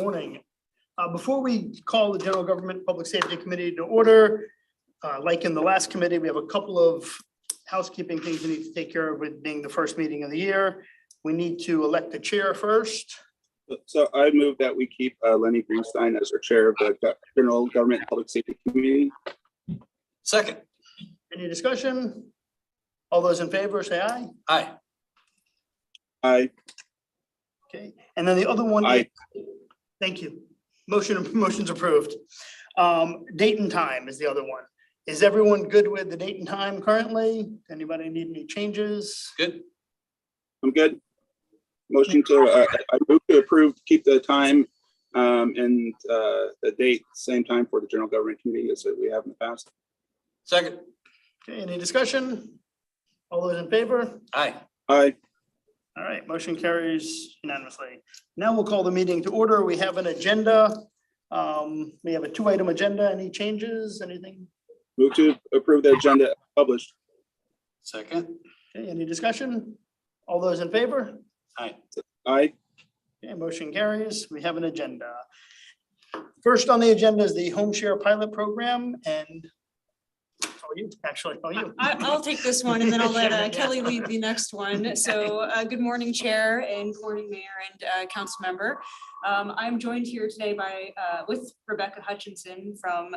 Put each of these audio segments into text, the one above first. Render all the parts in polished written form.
morning. Before we call the General Government Public Safety Committee to order, like in the last committee, we have a couple of housekeeping things we need to take care of with being the first meeting of the year. We need to elect the chair first. So I move that we keep Lenny Greenstein as our chair of the General Government Public Safety Committee. Second. Any discussion? All those in favor say aye. Aye. Aye. Okay, and then the other one. Aye. Thank you. Motion's approved. Date and time is the other one. Is everyone good with the date and time currently? Anybody need any changes? Good. I'm good. Motion to, I move to approve, keep the time and the date, same time for the General Government Committee as we have in the past. Second. Okay, any discussion? All those in favor? Aye. Aye. All right, motion carries unanimously. Now we'll call the meeting to order. We have an agenda. We have a 2-item agenda. Any changes, anything? Move to approve the agenda published. Second. Okay, any discussion? All those in favor? Aye. Aye. Okay, motion carries. We have an agenda. First on the agenda is the home share pilot program, and you actually, you. I'll take this one and then I'll let Yeah. Kelly lead the next one. So good morning, Chair, and good morning, Mayor and Council Member. I'm joined here today by with Rebecca Hutchinson from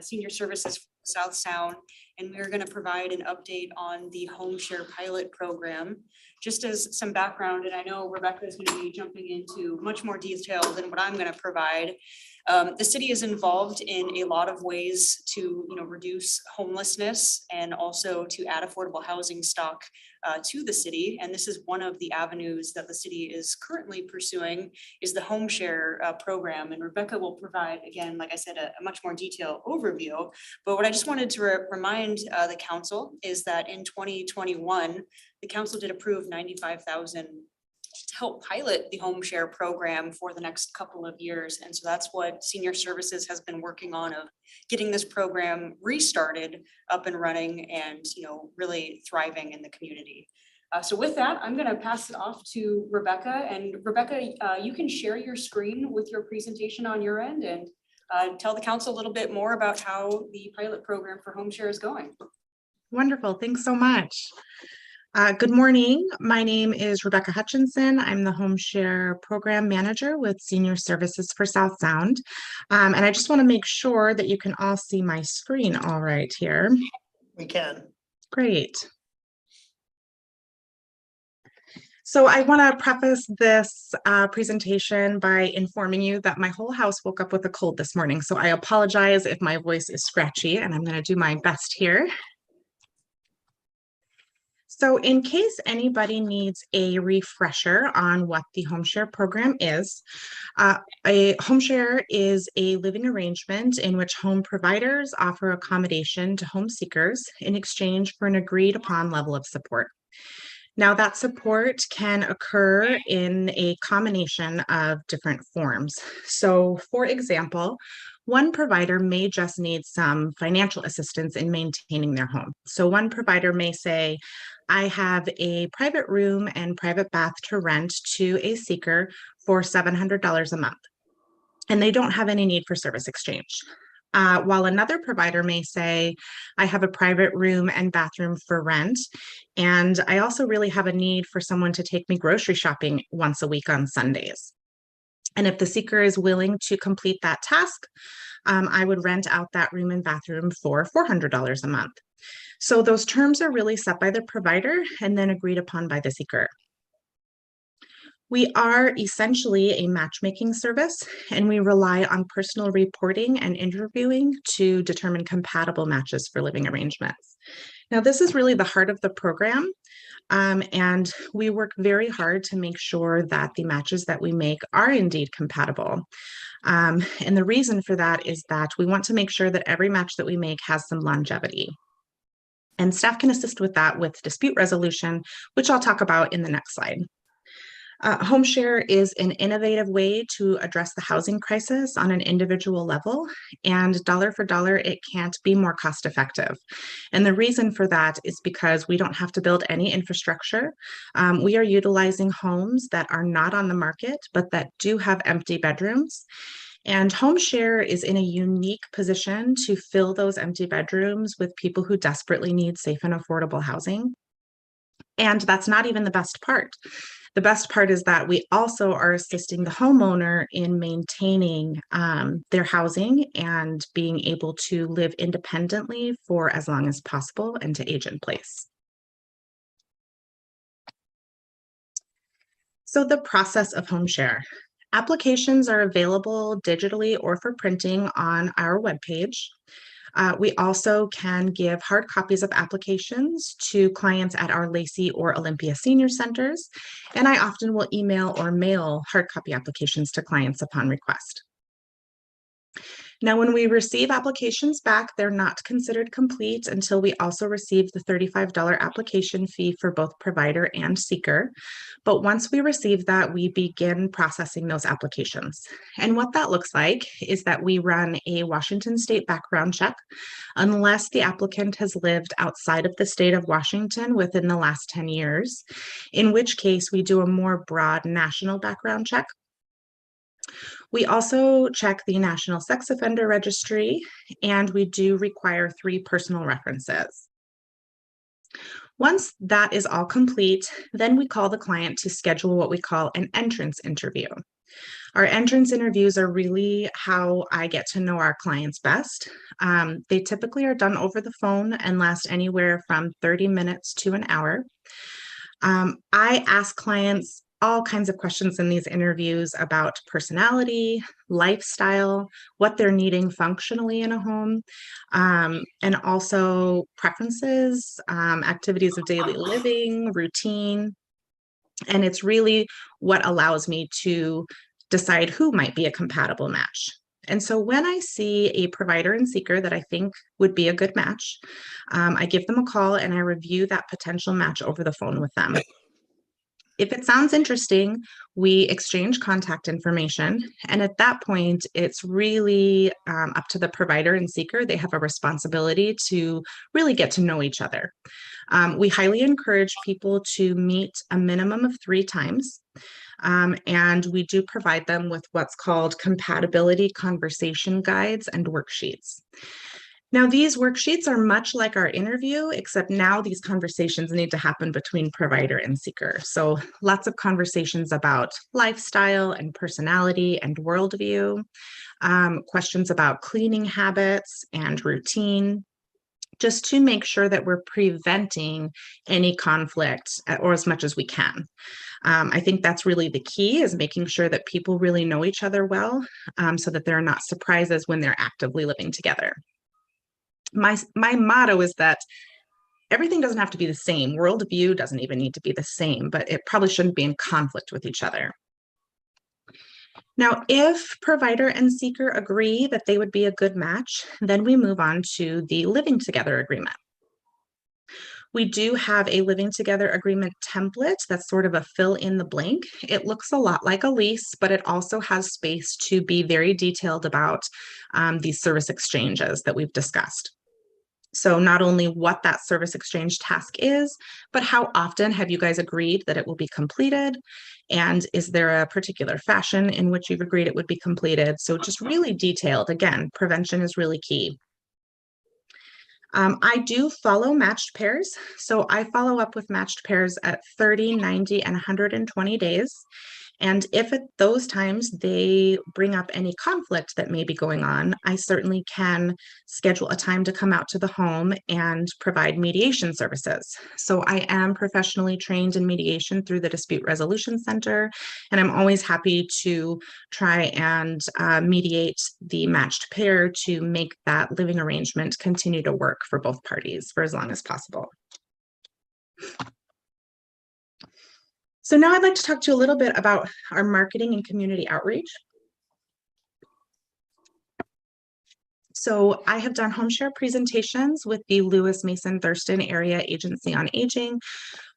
Senior Services South Sound, and we're going to provide an update on the home share pilot program. Just as some background, and I know Rebecca is going to be jumping into much more detail than what I'm going to provide. The city is involved in a lot of ways to, reduce homelessness and also to add affordable housing stock to the city. And this is one of the avenues that the city is currently pursuing is the home share program. And Rebecca will provide, again, like I said, a much more detailed overview. But what I just wanted to remind the council is that in 2021, the council did approve $95,000 to help pilot the home share program for the next couple of years. And so that's what Senior Services has been working on, of getting this program restarted, up and running, and really thriving in the community. So with that, I'm going to pass it off to Rebecca. And Rebecca, you can share your screen with your presentation on your end and tell the council a little bit more about how the pilot program for home share is going. Wonderful. Thanks so much. Good morning. My name is Rebecca Hutchinson. I'm the Home Share Program Manager with Senior Services for South Sound. And I just want to make sure that you can all see my screen all right here. We can. Great. So I want to preface this presentation by informing you that my whole house woke up with a cold this morning. So I apologize if my voice is scratchy, and I'm going to do my best here. So in case anybody needs a refresher on what the home share program is, a home share is a living arrangement in which home providers offer accommodation to home seekers in exchange for an agreed upon level of support. Now that support can occur in a combination of different forms. So for example, one provider may just need some financial assistance in maintaining their home. So one provider may say, I have a private room and private bath to rent to a seeker for $700 a month, and they don't have any need for service exchange. While another provider may say, I have a private room and bathroom for rent, and I also really have a need for someone to take me grocery shopping once a week on Sundays. And if the seeker is willing to complete that task, I would rent out that room and bathroom for $400 a month. So those terms are really set by the provider and then agreed upon by the seeker. We are essentially a matchmaking service, and we rely on personal reporting and interviewing to determine compatible matches for living arrangements. Now, this is really the heart of the program, and we work very hard to make sure that the matches that we make are indeed compatible. And the reason for that is that we want to make sure that every match that we make has some longevity. And staff can assist with that with dispute resolution, which I'll talk about in the next slide. Home share is an innovative way to address the housing crisis on an individual level, and dollar for dollar, it can't be more cost effective. And the reason for that is because we don't have to build any infrastructure. We are utilizing homes that are not on the market, but that do have empty bedrooms. And home share is in a unique position to fill those empty bedrooms with people who desperately need safe and affordable housing. And that's not even the best part. The best part is that we also are assisting the homeowner in maintaining their housing and being able to live independently for as long as possible and to age in place. So the process of home share. Applications are available digitally or for printing on our webpage. We also can give hard copies of applications to clients at our Lacey or Olympia Senior Centers, and I often will email or mail hard copy applications to clients upon request. Now, when we receive applications back, they're not considered complete until we also receive the $35 application fee for both provider and seeker. But once we receive that, we begin processing those applications. And what that looks like is that we run a Washington State background check, unless the applicant has lived outside of the state of Washington within the last 10 years, in which case we do a more broad national background check. We also check the National Sex Offender Registry, and we do require 3 personal references. Once that is all complete, then we call the client to schedule what we call an entrance interview. Our entrance interviews are really how I get to know our clients best. They typically are done over the phone and last anywhere from 30 minutes to an hour. I ask clients all kinds of questions in these interviews about personality, lifestyle, what they're needing functionally in a home, and also preferences, activities of daily living, routine. And it's really what allows me to decide who might be a compatible match. And so when I see a provider and seeker that I think would be a good match, I give them a call and I review that potential match over the phone with them. If it sounds interesting, we exchange contact information. And at that point, it's really up to the provider and seeker. They have a responsibility to really get to know each other. We highly encourage people to meet a minimum of 3 times. And we do provide them with what's called compatibility conversation guides and worksheets. Now, these worksheets are much like our interview, except now these conversations need to happen between provider and seeker. So lots of conversations about lifestyle and personality and worldview, questions about cleaning habits and routine, just to make sure that we're preventing any conflict or as much as we can. I think that's really the key, is making sure that people really know each other well, so that there are not surprises when they're actively living together. My motto is that everything doesn't have to be the same. Worldview doesn't even need to be the same, but it probably shouldn't be in conflict with each other. Now, if provider and seeker agree that they would be a good match, then we move on to the living together agreement. We do have a living together agreement template that's sort of a fill in the blank. It looks a lot like a lease, but it also has space to be very detailed about these service exchanges that we've discussed. So not only what that service exchange task is, but how often have you guys agreed that it will be completed? And is there a particular fashion in which you've agreed it would be completed? So just really detailed. Again, prevention is really key. I do follow matched pairs. So I follow up with matched pairs at 30, 90, and 120 days. And if at those times they bring up any conflict that may be going on, I certainly can schedule a time to come out to the home and provide mediation services. So I am professionally trained in mediation through the Dispute Resolution Center, and I'm always happy to try and mediate the matched pair to make that living arrangement continue to work for both parties for as long as possible. So now I'd like to talk to you a little bit about our marketing and community outreach. So I have done home share presentations with the Lewis Mason Thurston Area Agency on Aging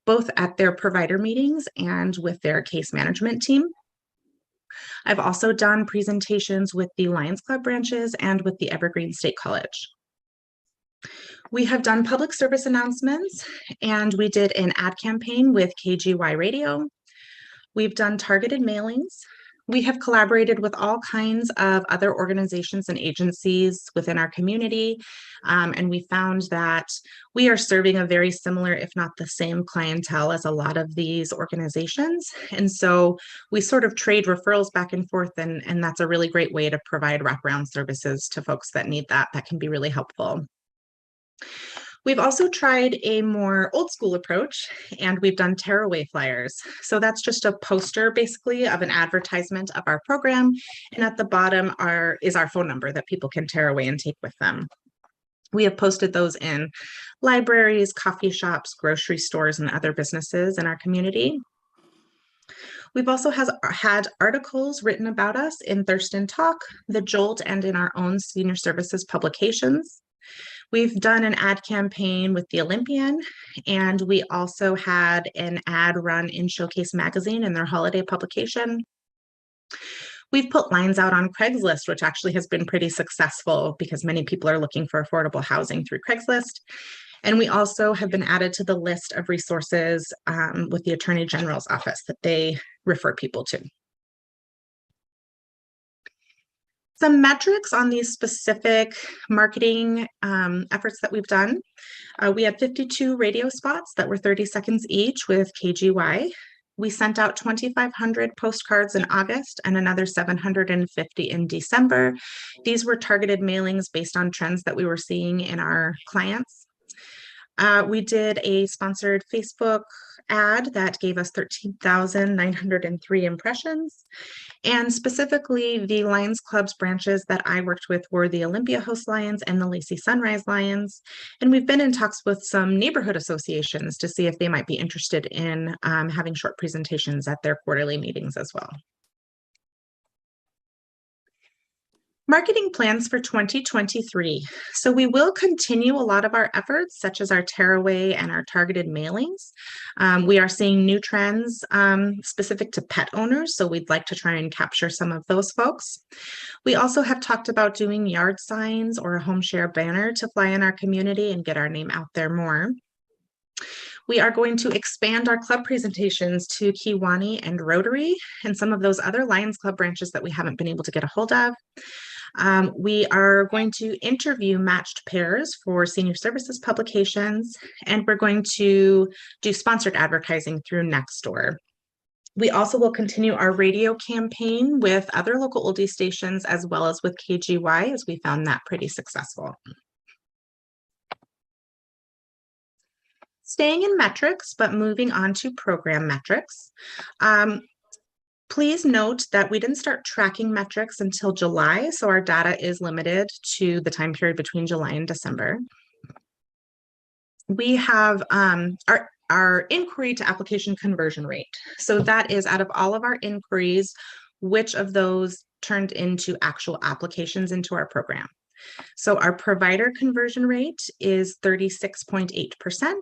both at their provider meetings and with their case management team. I've also done presentations with the Lions Club branches and with the Evergreen State College. We have done public service announcements, and we did an ad campaign with KGY Radio. We've done targeted mailings. We have collaborated with all kinds of other organizations and agencies within our community, and we found that we are serving a very similar, if not the same clientele as a lot of these organizations. And so we sort of trade referrals back and forth, and that's a really great way to provide wraparound services to folks that need that. That can be really helpful. We've also tried a more old school approach, and we've done tearaway flyers. So that's just a poster basically of an advertisement of our program. And at the bottom is our phone number that people can tear away and take with them. We have posted those in libraries, coffee shops, grocery stores, and other businesses in our community. We've also had articles written about us in Thurston Talk, The Jolt, and in our own senior services publications. We've done an ad campaign with the Olympian, and we also had an ad run in Showcase Magazine in their holiday publication. We've put lines out on Craigslist, which actually has been pretty successful because many people are looking for affordable housing through Craigslist. And we also have been added to the list of resources with the Attorney General's office that they refer people to. Some metrics on these specific marketing efforts that we've done. We had 52 radio spots that were 30 seconds each with KGY. We sent out 2,500 postcards in August and another 750 in December. These were targeted mailings based on trends that we were seeing in our clients. We did a sponsored Facebook ad that gave us 13,903 impressions. And specifically, the Lions Club's branches that I worked with were the Olympia Host Lions and the Lacey Sunrise Lions. And we've been in talks with some neighborhood associations to see if they might be interested in having short presentations at their quarterly meetings as well. Marketing plans for 2023. So we will continue a lot of our efforts, such as our tearaway and our targeted mailings. We are seeing new trends specific to pet owners, so we'd like to try and capture some of those folks. We also have talked about doing yard signs or a home share banner to fly in our community and get our name out there more. We are going to expand our club presentations to Kewanee and Rotary and some of those other Lions Club branches that we haven't been able to get a hold of. We are going to interview matched pairs for senior services publications, and we're going to do sponsored advertising through Nextdoor. We also will continue our radio campaign with other local oldie stations as well as with KGY, as we found that pretty successful. Staying in metrics, but moving on to program metrics. Please note that we didn't start tracking metrics until July, so our data is limited to the time period between July and December. We have our inquiry to application conversion rate. So that is out of all of our inquiries, which of those turned into actual applications into our program. So our provider conversion rate is 36.8%,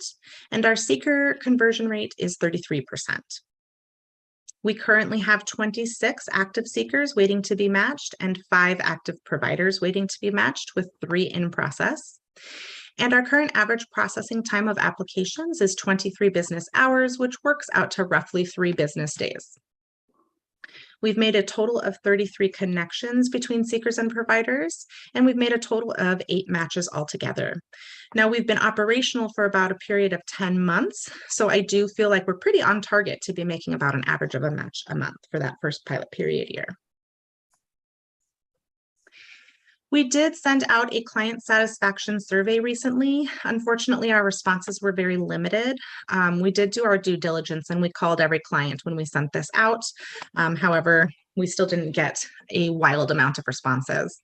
and our seeker conversion rate is 33%. We currently have 26 active seekers waiting to be matched and 5 active providers waiting to be matched, with 3 in process. And our current average processing time of applications is 23 business hours, which works out to roughly 3 business days. We've made a total of 33 connections between seekers and providers, and we've made a total of 8 matches altogether. Now, we've been operational for about a period of 10 months, so I do feel like we're pretty on target to be making about an average of a match a month for that first pilot period year. We did send out a client satisfaction survey recently. Unfortunately, our responses were very limited. We did do our due diligence and we called every client when we sent this out. However, we still didn't get a wild amount of responses.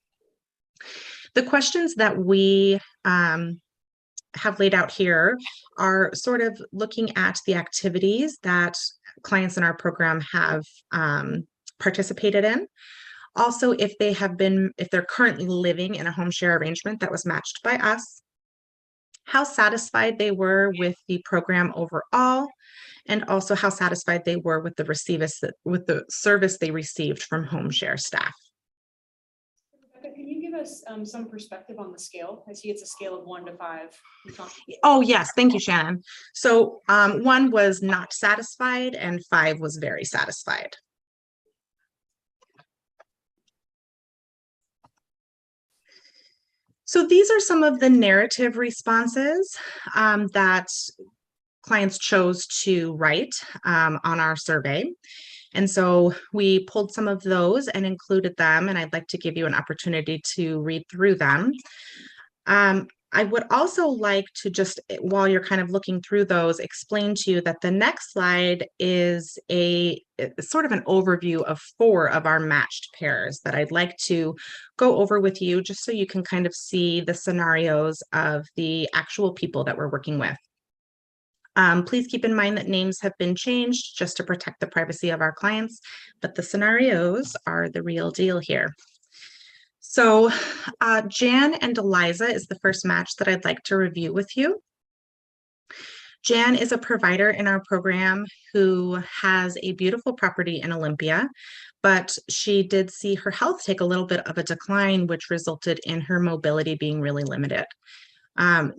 The questions that we have laid out here are sort of looking at the activities that clients in our program have participated in. Also, if they're currently living in a home share arrangement that was matched by us, how satisfied they were with the program overall, and also how satisfied they were with the service they received from HomeShare staff. Rebecca, can you give us some perspective on the scale? I see it's a scale of 1 to 5. Oh, yes, thank you, Shannon. So 1 was not satisfied and 5 was very satisfied. So these are some of the narrative responses that clients chose to write on our survey. And so we pulled some of those and included them, and I'd like to give you an opportunity to read through them. I would also like to just, while you're kind of looking through those, explain to you that the next slide is sort of an overview of 4 of our matched pairs that I'd like to go over with you, just so you can kind of see the scenarios of the actual people that we're working with. Please keep in mind that names have been changed just to protect the privacy of our clients, but the scenarios are the real deal here. So Jan and Eliza is the first match that I'd like to review with you. Jan is a provider in our program who has a beautiful property in Olympia, but she did see her health take a little bit of a decline, which resulted in her mobility being really limited.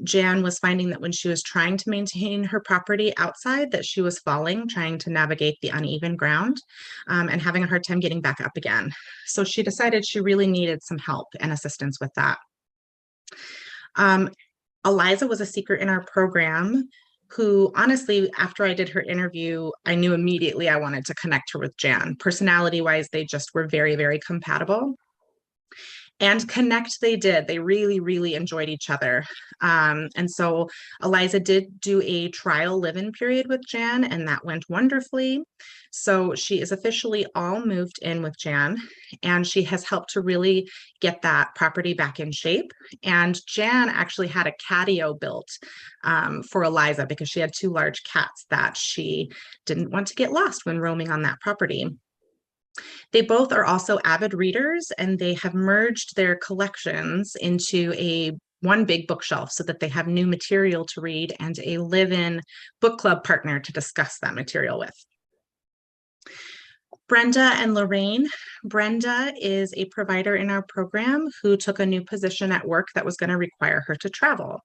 Jan was finding that when she was trying to maintain her property outside, that she was falling, trying to navigate the uneven ground, and having a hard time getting back up again. So she decided she really needed some help and assistance with that. Eliza was a seeker in our program who, honestly, after I did her interview, I knew immediately I wanted to connect her with Jan. Personality-wise, they just were very, very compatible. And connect they did. They really, really enjoyed each other. And so Eliza did do a trial live-in period with Jan, and that went wonderfully. So she is officially all moved in with Jan, and she has helped to really get that property back in shape. And Jan actually had a catio built for Eliza because she had 2 large cats that she didn't want to get lost when roaming on that property. They both are also avid readers, and they have merged their collections into one big bookshelf so that they have new material to read and a live-in book club partner to discuss that material with. Brenda and Lorraine. Brenda is a provider in our program who took a new position at work that was going to require her to travel.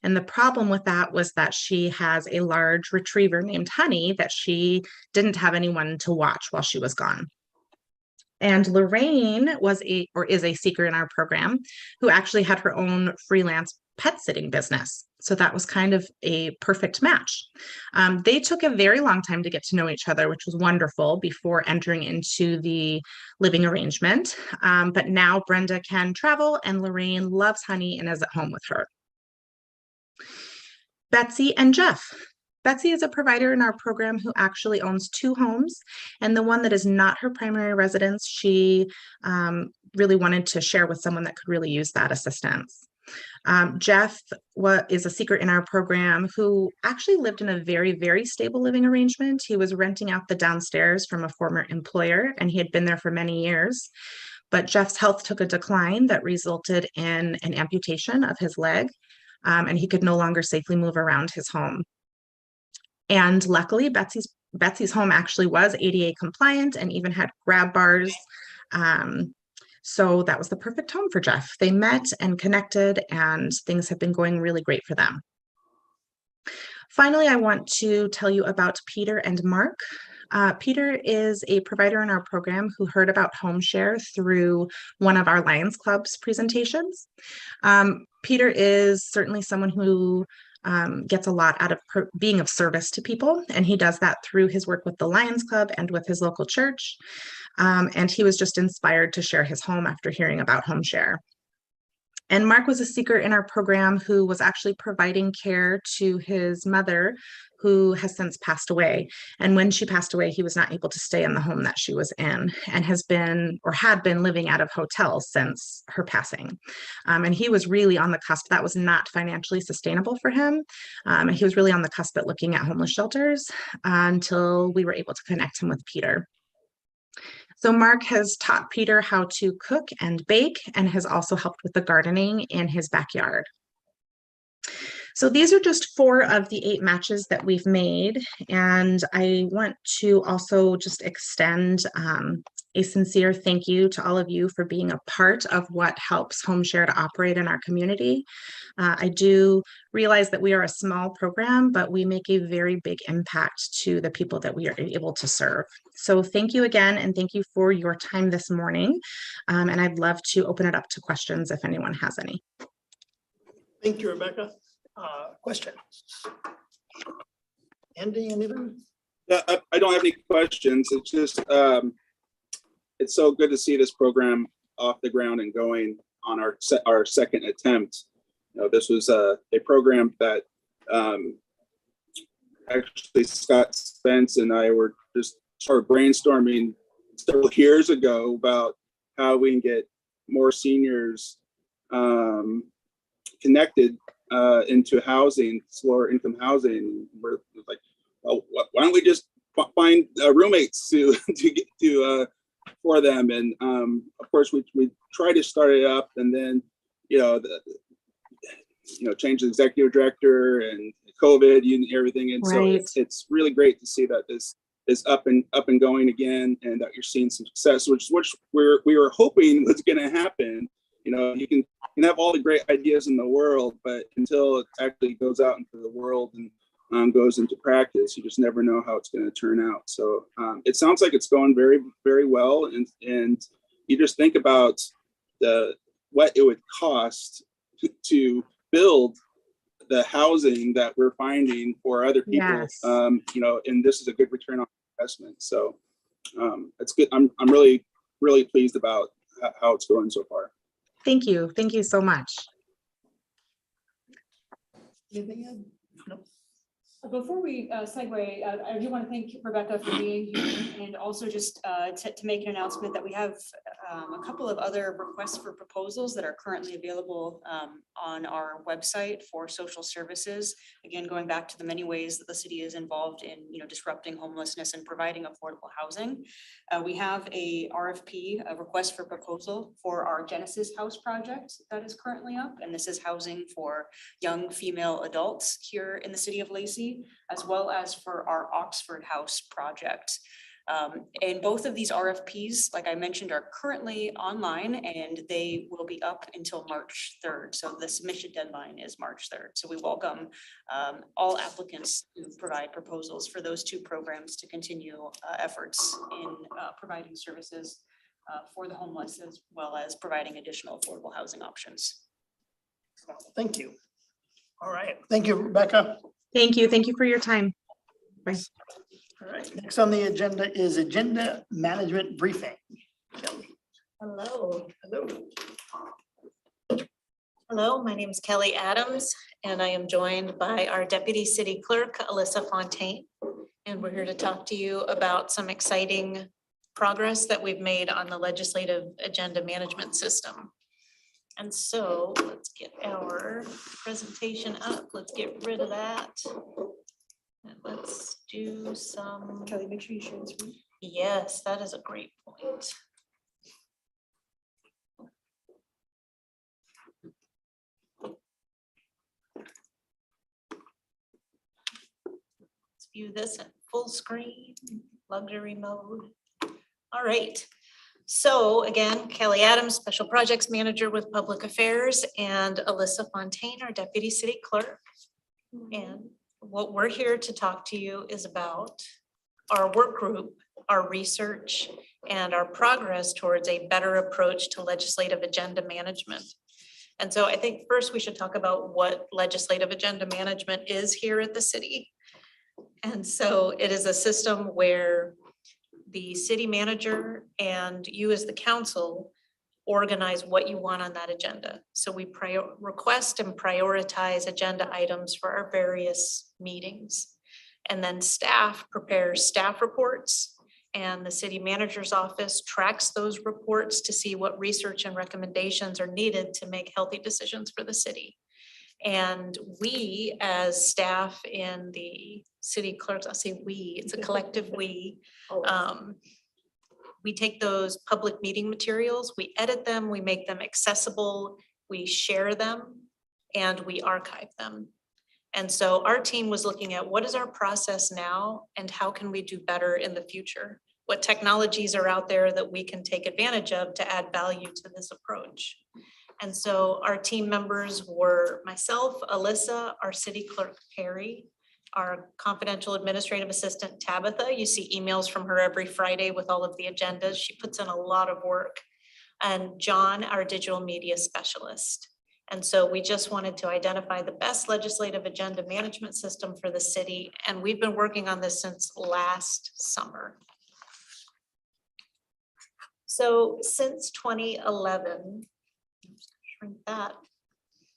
And the problem with that was that she has a large retriever named Honey that she didn't have anyone to watch while she was gone. And Lorraine is a seeker in our program who actually had her own freelance pet sitting business. So that was kind of a perfect match. They took a very long time to get to know each other, which was wonderful before entering into the living arrangement. But now Brenda can travel and Lorraine loves Honey and is at home with her. Betsy and Jeff. Betsy is a provider in our program who actually owns 2 homes, and the one that is not her primary residence, she really wanted to share with someone that could really use that assistance. Jeff is a seeker in our program who actually lived in a very, very stable living arrangement. He was renting out the downstairs from a former employer, and he had been there for many years. But Jeff's health took a decline that resulted in an amputation of his leg, and he could no longer safely move around his home. And luckily, Betsy's home actually was ADA compliant and even had grab bars. So that was the perfect home for Jeff. They met and connected, and things have been going really great for them. Finally, I want to tell you about Peter and Mark. Peter is a provider in our program who heard about HomeShare through one of our Lions Club's presentations. Peter is certainly someone who gets a lot out of being of service to people, and he does that through his work with the Lions Club and with his local church. And he was just inspired to share his home after hearing about HomeShare. And Mark was a seeker in our program who was actually providing care to his mother, who has since passed away. And when she passed away, he was not able to stay in the home that she was in, and had been living out of hotels since her passing. And he was really on the cusp. That was not financially sustainable for him. And he was really on the cusp at looking at homeless shelters until we were able to connect him with Peter. So Mark has taught Peter how to cook and bake, and has also helped with the gardening in his backyard. So these are just 4 of the 8 matches that we've made. And I want to also just extend a sincere thank you to all of you for being a part of what helps HomeShare to operate in our community. I do realize that we are a small program, but we make a very big impact to the people that we are able to serve. So thank you again, and thank you for your time this morning. And I'd love to open it up to questions if anyone has any. Thank you, Rebecca. Question? Andy, anything? Yeah, I don't have any questions. It's just, it's so good to see this program off the ground and going on our second attempt. You know, this was a program that actually Scott Spence and I were just sort of brainstorming several years ago about how we can get more seniors connected into housing, lower income housing. We're like, well, why don't we just find roommates to get to for them? And of course, we try to start it up, and then change the executive director and COVID and everything. And Right. so it's really great to see that this is up and going again, and that you're seeing some success, which we were hoping was going to happen. You can have all the great ideas in the world, but until it actually goes out into the world and goes into practice, you just never know how it's going to turn out. So it sounds like it's going very, very well. And you just think about what it would cost to build the housing that we're finding for other people. Yes. And this is a good return on investment. So it's good. I'm really, really pleased about how it's going so far. Thank you. Thank you so much. Anything, Ed? No. Before we segue, I do want to thank Rebecca for being here, and also just to make an announcement that we have a couple of other requests for proposals that are currently available on our website for social services. Again, going back to the many ways that the city is involved in disrupting homelessness and providing affordable housing. We have a RFP, a request for proposal, for our Genesis House project that is currently up, and this is housing for young female adults here in the city of Lacey, as well as for our Oxford House project. And both of these RFPs, like I mentioned, are currently online, and they will be up until March 3rd. So the submission deadline is March 3rd. So we welcome all applicants to provide proposals for those 2 programs to continue efforts in providing services for the homeless, as well as providing additional affordable housing options. Thank you. All right. Thank you, Rebecca. Thank you. Thank you for your time. Bye. All right. Next on the agenda is agenda management briefing. Kelly. Hello. Hello. Hello, my name is Kelly Adams, and I am joined by our Deputy City Clerk, Alyssa Fontaine. And we're here to talk to you about some exciting progress that we've made on the legislative agenda management system. And so let's get our presentation up. Let's get rid of that. And let's do some. Kelly, make sure you share the screen. Yes, that is a great point. Let's view this in full screen, luxury mode. All right. So again, Kelly Adams, Special Projects Manager with Public Affairs, and Alyssa Fontaine, our Deputy City Clerk. And what we're here to talk to you is about our work group, our research, and our progress towards a better approach to legislative agenda management. And so I think first we should talk about what legislative agenda management is here at the city. And so it is a system where the city manager and you as the council organize what you want on that agenda. So we request and prioritize agenda items for our various meetings. And then staff prepares staff reports, and the city manager's office tracks those reports to see what research and recommendations are needed to make healthy decisions for the city. And we, as staff in the city clerks, I'll say we, it's a collective we take those public meeting materials, we edit them, we make them accessible, we share them, and we archive them. And so our team was looking at what is our process now and how can we do better in the future? What technologies are out there that we can take advantage of to add value to this approach? And so our team members were myself, Alyssa, our city clerk, Perry, our confidential administrative assistant, Tabitha. You see emails from her every Friday with all of the agendas. She puts in a lot of work. And John, our digital media specialist. And so we just wanted to identify the best legislative agenda management system for the city. And we've been working on this since last summer. So since 2011, shrink that.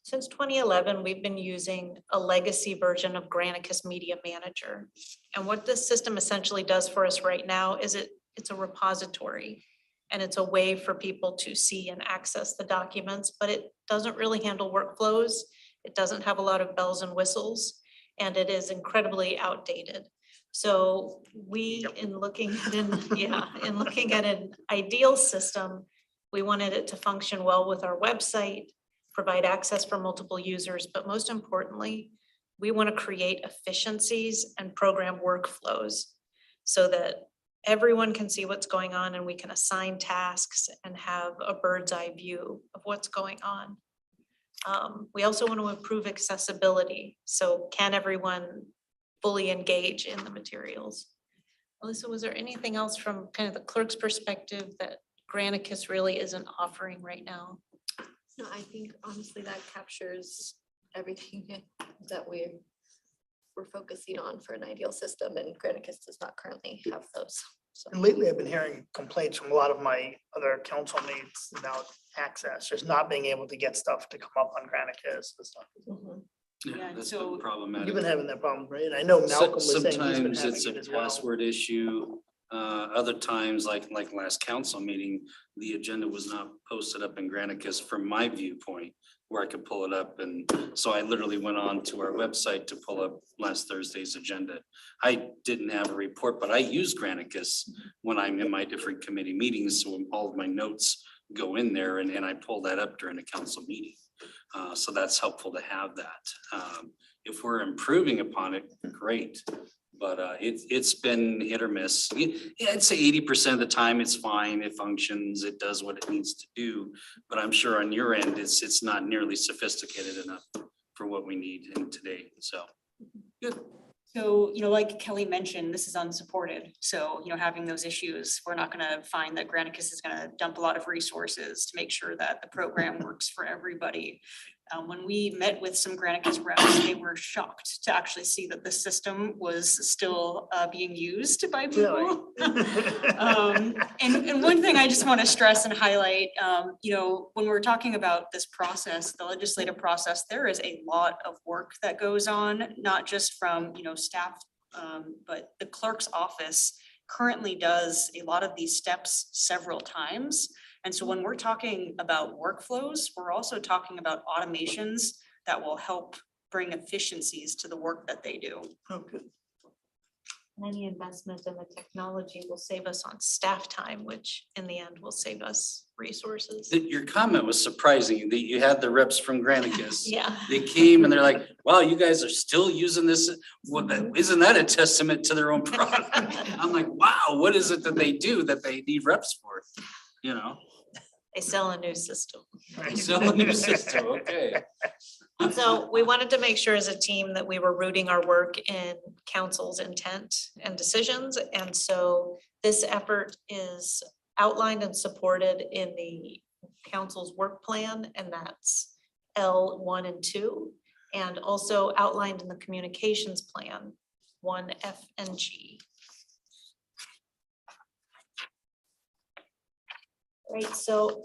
Since 2011, we've been using a legacy version of Granicus Media Manager. And what this system essentially does for us right now is it's a repository. And it's a way for people to see and access the documents, but it doesn't really handle workflows. It doesn't have a lot of bells and whistles, and it is incredibly outdated. So in looking at an ideal system, we wanted it to function well with our website, provide access for multiple users, but most importantly, we want to create efficiencies and program workflows so that everyone can see what's going on and we can assign tasks and have a bird's eye view of what's going on. We also want to improve accessibility. So can everyone fully engage in the materials? Alyssa, was there anything else from kind of the clerk's perspective that Granicus really isn't offering right now? No, I think honestly that captures everything that we're focusing on for an ideal system, and Granicus does not currently have those. So And lately, I've been hearing complaints from a lot of my other council mates about access, just not being able to get stuff to come up on Granicus and stuff. mhm. Yeah, Yeah, that's so- been problematic. You've been having that problem, right? And I know Malcolm was saying he's been Sometimes having it's it a as well. password issue. Other times, like last council meeting, the agenda was not posted up in Granicus from my viewpoint, where I could pull it up. And so I literally went on to our website to pull up last Thursday's agenda. I didn't have a report, but I use Granicus when I'm in my different committee meetings. So all of my notes go in there and I pull that up during a council meeting. So that's helpful to have that. If we're improving upon it, great. But it's been hit or miss. Yeah, I'd say 80% of the time it's fine, it functions, it does what it needs to do. But I'm sure on your end, it's not nearly sophisticated enough for what we need in today, so. Good. So, like Kelly mentioned, this is unsupported. So, having those issues, we're not gonna find that Granicus is gonna dump a lot of resources to make sure that the program works for everybody. When we met with some Granicus reps, they were shocked to actually see that the system was still being used by people. And one thing I just want to stress and highlight, when we're talking about this process, the legislative process, there is a lot of work that goes on, not just from, staff, but the clerk's office currently does a lot of these steps several times. And so when we're talking about workflows, we're also talking about automations that will help bring efficiencies to the work that they do. Oh, good. And any investment in the technology will save us on staff time, which in the end will save us resources. Your comment was surprising that you had the reps from Granicus. Yeah. They came and they're like, wow, you guys are still using this. Well, isn't that a testament to their own product? I'm like, wow, what is it that they do that they need reps for? They sell a new system. Sell a new system, okay. So we wanted to make sure as a team that we were rooting our work in council's intent and decisions. And so this effort is outlined and supported in the council's work plan, and that's L1 and 2, and also outlined in the communications plan, 1F and G. Right, so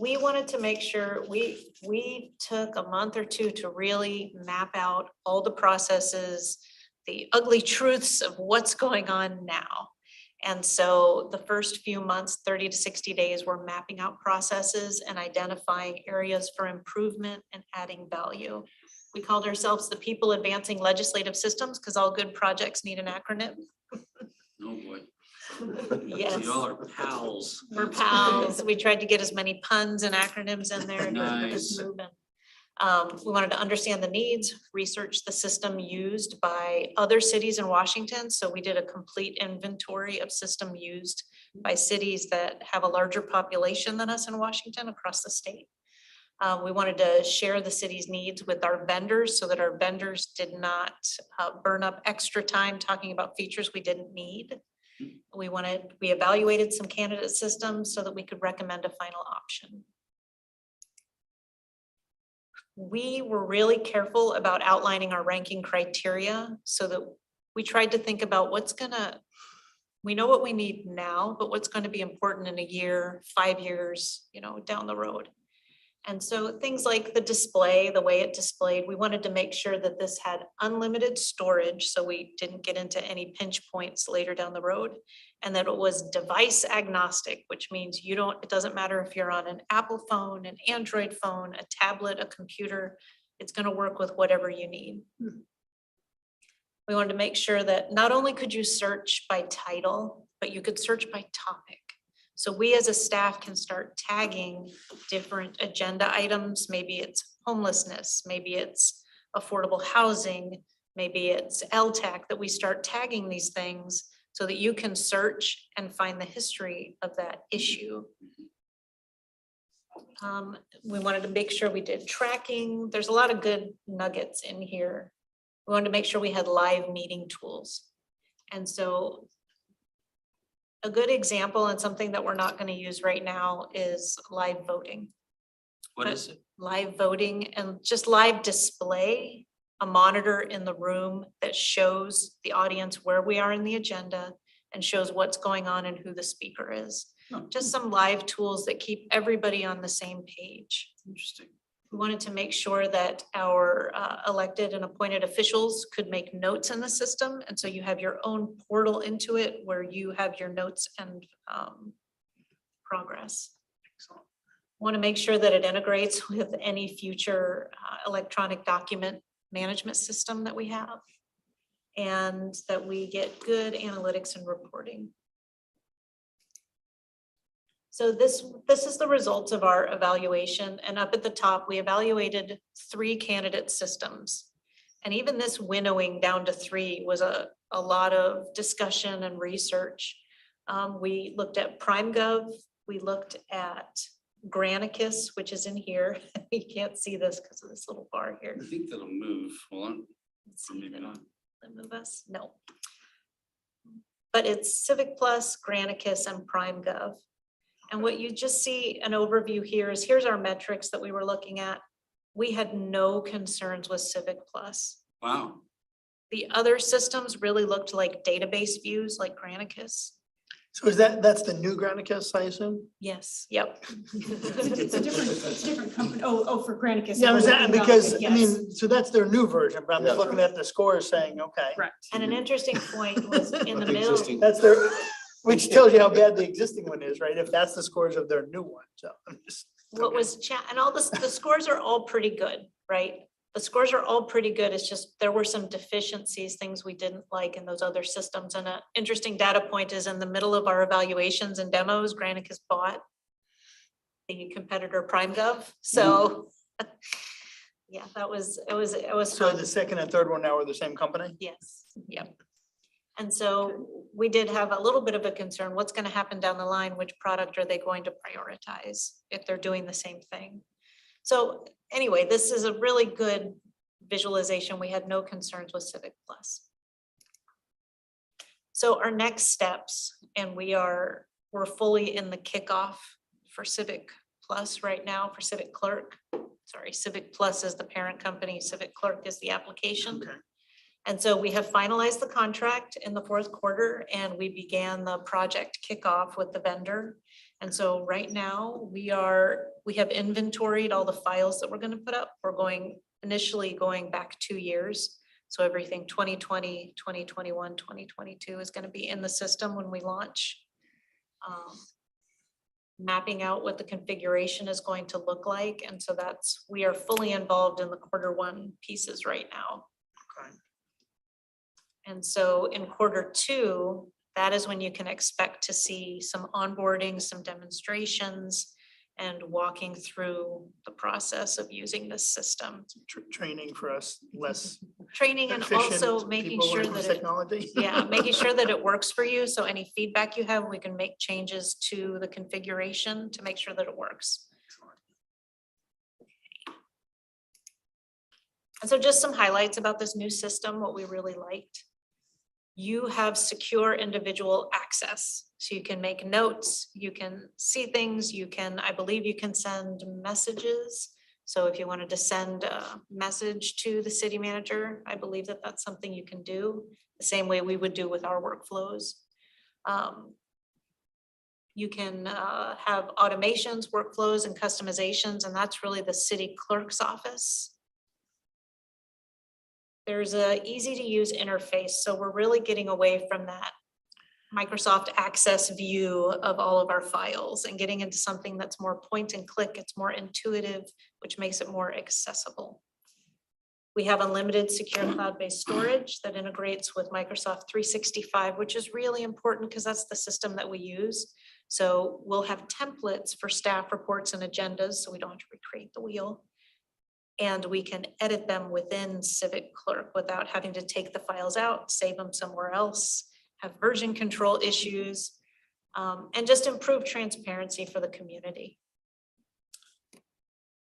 we wanted to make sure, we took a month or two to really map out all the processes, the ugly truths of what's going on now. And so the first few months, 30 to 60 days, we're mapping out processes and identifying areas for improvement and adding value. We called ourselves the People Advancing Legislative Systems because all good projects need an acronym. Oh, boy. Yes. Y'all are pals. We're pals. We tried to get as many puns and acronyms in there to keep us Nice. moving. We wanted to understand the needs, research the system used by other cities in Washington. So we did a complete inventory of system used by cities that have a larger population than us in Washington across the state. We wanted to share the city's needs with our vendors so that our vendors did not burn up extra time talking about features we didn't need. We evaluated some candidate systems so that we could recommend a final option. We were really careful about outlining our ranking criteria so that we tried to think about we know what we need now, but what's going to be important in a year, 5 years, down the road. And so things like the display, the way it displayed, we wanted to make sure that this had unlimited storage, so we didn't get into any pinch points later down the road, and that it was device agnostic, which means it doesn't matter if you're on an Apple phone, an Android phone, a tablet, a computer, it's going to work with whatever you need. We wanted to make sure that not only could you search by title, but you could search by topic. So we as a staff can start tagging different agenda items. Maybe it's homelessness, maybe it's affordable housing, maybe it's LTAC, that we start tagging these things so that you can search and find the history of that issue. We wanted to make sure we did tracking. There's a lot of good nuggets in here. We wanted to make sure we had live meeting tools. And so a good example and something that we're not going to use right now is live voting. What is it? Live voting and just live display, a monitor in the room that shows the audience where we are in the agenda and shows what's going on and who the speaker is. Oh. Just some live tools that keep everybody on the same page. Interesting. We wanted to make sure that our elected and appointed officials could make notes in the system. And so you have your own portal into it where you have your notes and progress. Excellent. Want to make sure that it integrates with any future electronic document management system that we have, and that we get good analytics and reporting. So this is the results of our evaluation, and up at the top, we evaluated 3 candidate systems. And even this winnowing down to 3 was a lot of discussion and research. We looked at PrimeGov, we looked at Granicus, which is in here. You can't see this because of this little bar here. I think that'll move. Hold on. Or maybe not. Move us? No. But it's Civic Plus, Granicus, and PrimeGov. And what you just see an overview here is here's our metrics that we were looking at. We had no concerns with Civic Plus. Wow. The other systems really looked like database views like Granicus. So that's the new Granicus, I assume? Yes, yep. It's a different company. Oh, for Granicus. Yeah, was that because, I Yes. mean, so that's their new version, but I'm just Yeah. looking at the scores saying, okay. Correct. And an interesting point was in the middle. That's their, which tells you how bad the existing one is, right? If that's the scores of their new one, so I'm just. What was and all the scores are all pretty good, right? The scores are all pretty good. It's just there were some deficiencies, things we didn't like in those other systems. And an interesting data point is in the middle of our evaluations and demos, Granicus bought the competitor PrimeGov. So yeah, it was So fun. the second and third one now are the same company? Yes, yep. And so we did have a little bit of a concern, what's going to happen down the line? Which product are they going to prioritize if they're doing the same thing? So anyway, this is a really good visualization. We had no concerns with Civic Plus. So our next steps, and we're fully in the kickoff for Civic Plus right now for Civic Clerk. Sorry, Civic Plus is the parent company, Civic Clerk is the application. Okay. And so we have finalized the contract in the 4th quarter and we began the project kickoff with the vendor. And so right now we have inventoried all the files that we're going to put up. We're initially going back 2 years. So everything 2020, 2021, 2022 is going to be in the system when we launch. Mapping out what the configuration is going to look like. And so we are fully involved in the Q1 pieces right now. Okay. And so in Q2, that is when you can expect to see some onboarding, some demonstrations, and walking through the process of using this system. Training for us, less Training and efficient also making people when sure it comes that to it, technology. yeah, making sure that it works for you. So any feedback you have, we can make changes to the configuration to make sure that it works. And so just some highlights about this new system, what we really liked. You have secure individual access. So you can make notes, you can see things, you can, I believe you can send messages. So if you wanted to send a message to the city manager, I believe that that's something you can do the same way we would do with our workflows. You can have automations, workflows, and customizations, and that's really the city clerk's office. There's a easy to use interface, so we're really getting away from that Microsoft Access view of all of our files and getting into something that's more point and click. It's more intuitive, which makes it more accessible. We have unlimited secure cloud-based storage that integrates with Microsoft 365, which is really important because that's the system that we use. So we'll have templates for staff reports and agendas, so we don't have to recreate the wheel. And we can edit them within Civic Clerk without having to take the files out, save them somewhere else, have version control issues, and just improve transparency for the community.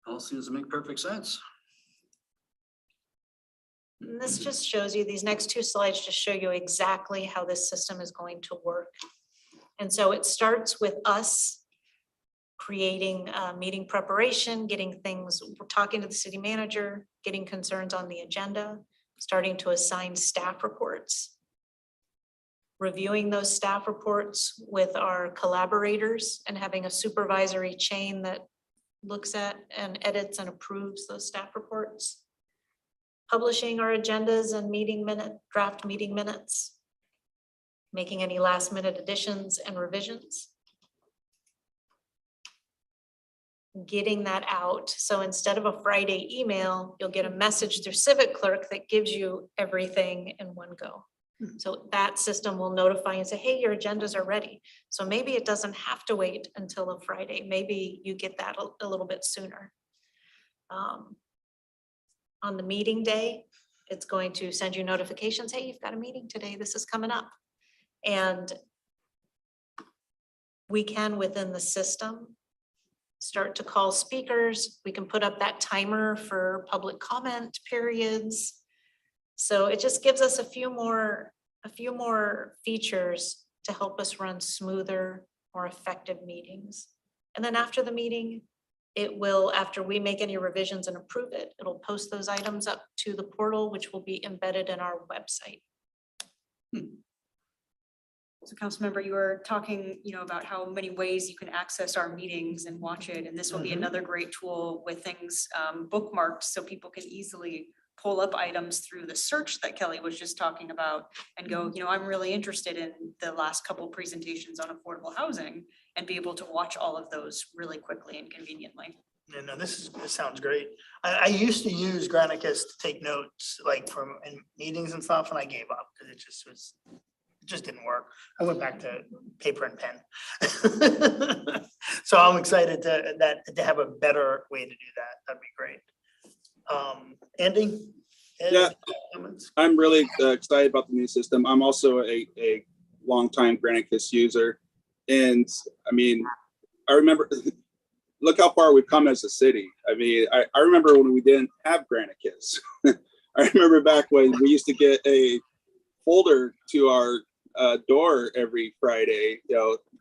All seems to make perfect sense. And this just shows you, these next two slides just show you exactly how this system is going to work. And so it starts with us creating meeting preparation, getting things, we're talking to the city manager, getting concerns on the agenda, starting to assign staff reports, reviewing those staff reports with our collaborators and having a supervisory chain that looks at and edits and approves those staff reports, publishing our agendas and draft meeting minutes, making any last minute additions and revisions, getting that out. So instead of a Friday email, you'll get a message through Civic Clerk that gives you everything in one go. So that system will notify and say, hey, your agendas are ready. So maybe it doesn't have to wait until a Friday. Maybe you get that a little bit sooner. On the meeting day, it's going to send you notifications. Hey, you've got a meeting today. This is coming up. And we can, within the system, start to call speakers. We can put up that timer for public comment periods. So it just gives us a few more features to help us run smoother, more effective meetings. And then after the meeting, it will, after we make any revisions and approve it, it'll post those items up to the portal, which will be embedded in our website. So Councilmember, you were talking, about how many ways you can access our meetings and watch it. And this will be another great tool with things bookmarked so people can easily pull up items through the search that Kelly was just talking about and go, I'm really interested in the last couple presentations on affordable housing and be able to watch all of those really quickly and conveniently. Yeah, no, this sounds great. I used to use Granicus to take notes, like from in meetings and stuff, and I gave up because it just didn't work. I went back to paper and pen. So I'm excited to have a better way to do that. That'd be great. Andy? Yeah. Comments? I'm really excited about the new system. I'm also a longtime Granicus user. And I mean, I remember, look how far we've come as a city. I mean, I remember when we didn't have Granicus. I remember back when we used to get a folder to our door every Friday,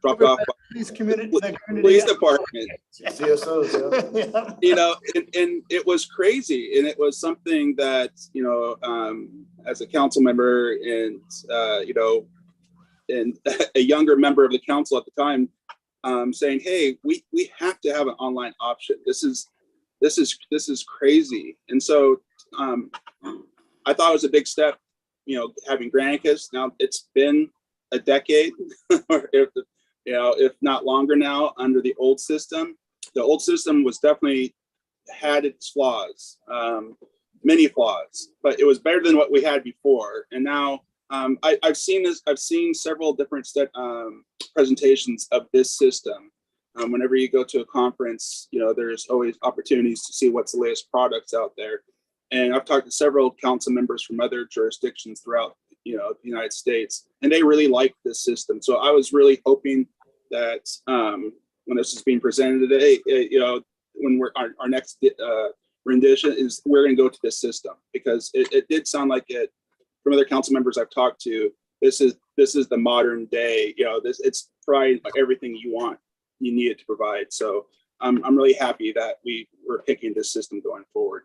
dropped off by Police community. police department. CSOs, Yeah. And it was crazy, and it was something that as a council member and and a younger member of the council at the time, saying, hey, we have to have an online option. This is crazy. And so I thought it was a big step, having Granicus. Now it's been a decade, or if not longer now, under the old system. The old system was definitely had its flaws, many flaws, but it was better than what we had before. And now I've seen several different presentations of this system. Whenever you go to a conference, there's always opportunities to see what's the latest products out there. And I've talked to several council members from other jurisdictions throughout, the United States, and they really like this system. So I was really hoping that when this is being presented today, when our next rendition is, we're going to go to this system, because it did sound like it from other council members I've talked to. This is the modern day. It's providing everything you need it to provide. So I'm really happy that we're picking this system going forward.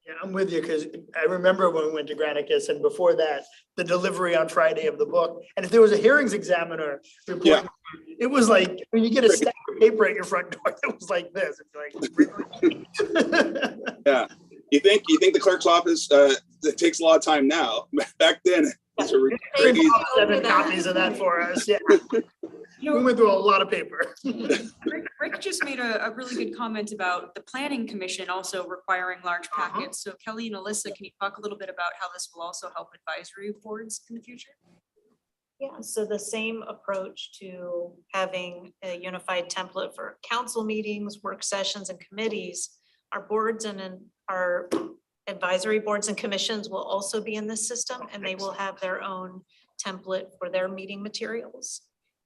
Yeah, I'm with you, because I remember when we went to Granicus, and before that, the delivery on Friday of the book. And if there was a hearings examiner report, it was like, when you get a stack of paper at your front door, it was like this. It's like, really? Yeah. You think the clerk's office, it takes a lot of time now. Back then, it's a Rick Bob 7 copies of that for us, yeah. We went through a lot of paper. Rick just made a really good comment about the planning commission also requiring large packets. So Kelly and Alyssa, can you talk a little bit about how this will also help advisory boards in the future? Yeah, so the same approach to having a unified template for council meetings, work sessions, and committees. Our boards and our advisory boards and commissions will also be in this system, and they will have their own template for their meeting materials.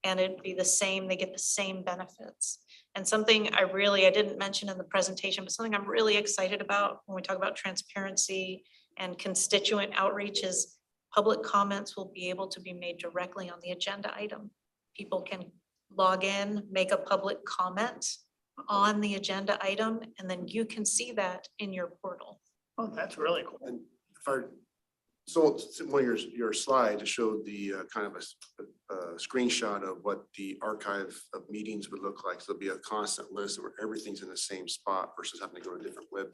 And it'd be the same, they get the same benefits. And something I didn't mention in the presentation, but something I'm really excited about when we talk about transparency and constituent outreach is public comments will be able to be made directly on the agenda item. People can log in, make a public comment on the agenda item, and then you can see that in your portal. Oh, that's really cool. And so one of your slides showed the kind of a screenshot of what the archive of meetings would look like. So there'll be a constant list where everything's in the same spot versus having to go to different web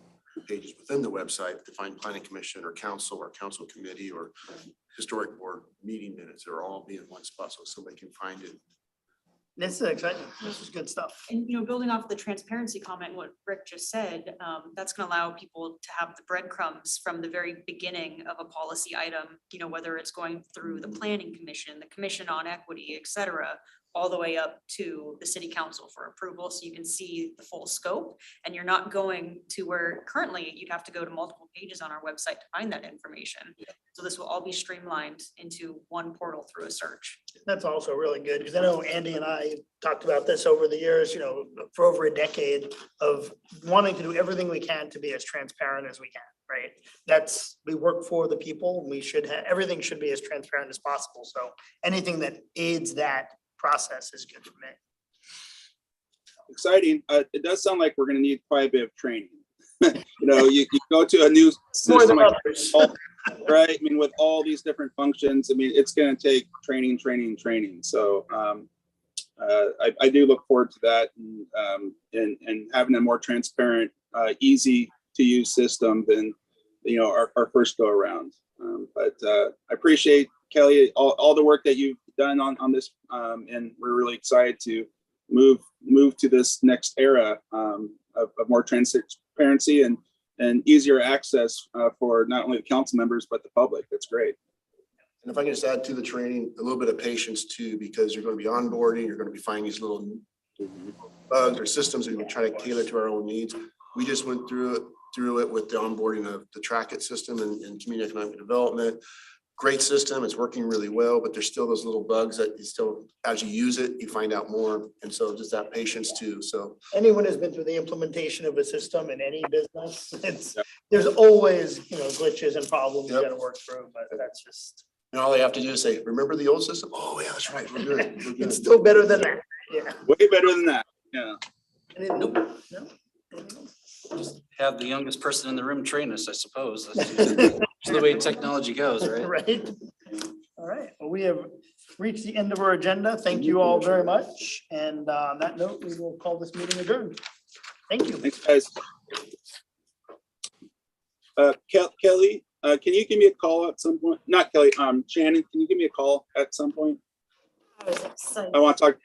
pages within the website to find planning commission or council committee or historic board meeting minutes. They're all be in one spot so somebody can find it. This is exciting. This is good stuff. And, building off the transparency comment, what Rick just said, that's going to allow people to have the breadcrumbs from the very beginning of a policy item, whether it's going through the planning commission, the commission on equity, et cetera, all the way up to the city council for approval. So you can see the full scope, and you're not going to where currently you'd have to go to multiple pages on our website to find that information. So this will all be streamlined into one portal through a search. That's also really good, because I know Andy and I talked about this over the years, for over a decade of wanting to do everything we can to be as transparent as we can, right? We work for the people. We should have, everything should be as transparent as possible. So anything that aids that process is good for me. Exciting. It does sound like we're going to need quite a bit of training. You go to a new More than system, others. right? I mean, with all these different functions, it's going to take training. So I do look forward to that, and having a more transparent, easy to use system than our first go around. But I appreciate, Kelly, all the work that you've done on this, and we're really excited to move to this next era of more transparency and easier access for not only the council members but the public. That's great. And if I can just add to the training, a little bit of patience too, because you're going to be onboarding, you're going to be finding these little bugs or systems that we try to tailor to our own needs. We just went through it with the onboarding of the Track It system and community economic development. Great system, it's working really well, but there's still those little bugs that you still, as you use it, you find out more. And so just that patience too. So Anyone who's been through the implementation of a system in any business, there's always, glitches and problems you Yep. gotta work through, but that's just, and all they have to do is say, remember the old system? Oh yeah, that's right. We're good. We're good. it's still better than that. Yeah. Way better than that. Yeah. Nope. No? Just have the youngest person in the room train us, I suppose. That's usually the way technology goes, right? Right. All right. Well, we have reached the end of our agenda. Thank you all very much. And on that note, we will call this meeting adjourned. Thank you. Thanks, guys. Kelly, can you give me a call at some point? Not Kelly, Shannon, can you give me a call at some point? I was excited. I want to talk